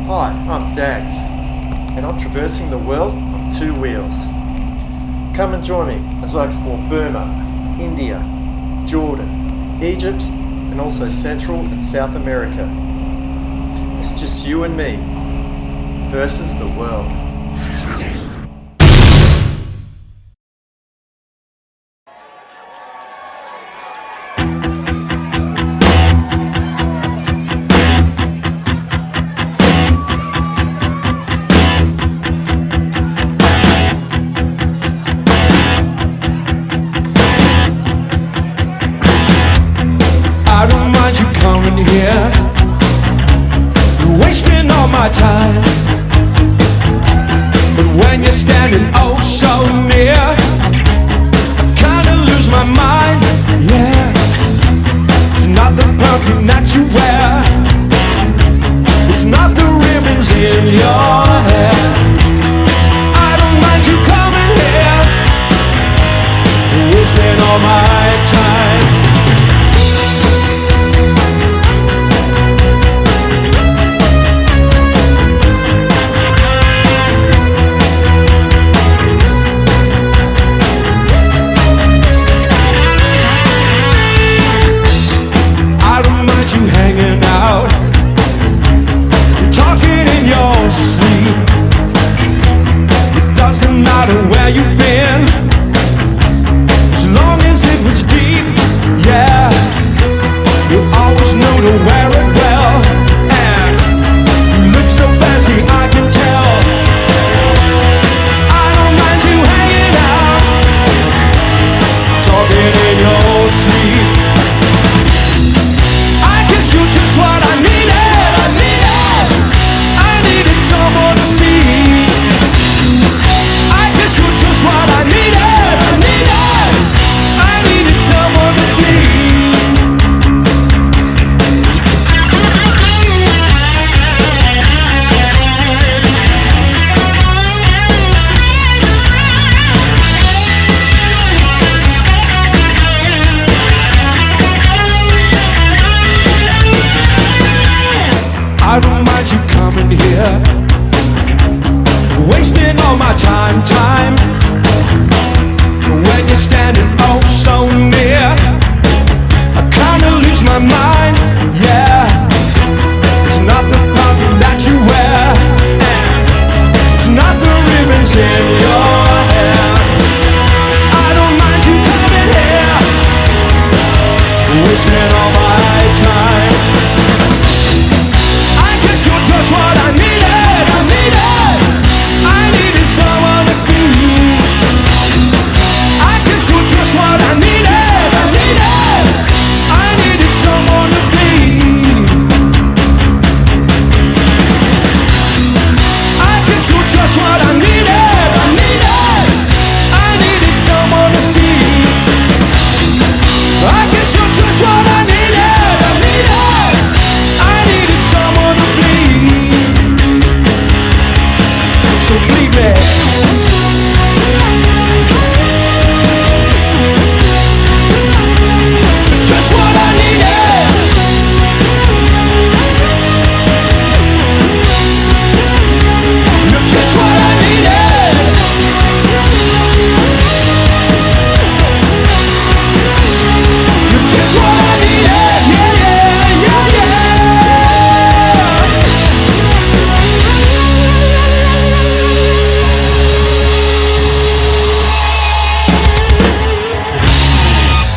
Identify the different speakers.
Speaker 1: Hi, I'm Dags, and I'm traversing the world on two wheels. Come and join me as I explore Burma, India, Jordan, Egypt, and also Central and South America. It's just you and me versus the world.
Speaker 2: I don't mind you coming here, you're wasting all my time. But when you're standing oh so near, I kinda lose my mind, yeah. It's not the perfume that you wear, it's not the ribbons in your hair. I don't mind you coming here, you're wasting all my time. You hanging out, talking in your sleep. It doesn't matter where you've been, as long as it was deep, yeah. You always knew to wear it well, and you look so fancy, I can tell. I don't mind you hanging out, talking in your sleep. You're just what I needed. I needed someone to feed. I guess you're just what I needed. I needed someone to feed. I don't mind you coming here, wasting all my time. When you're standing oh so near, I kinda lose my mind.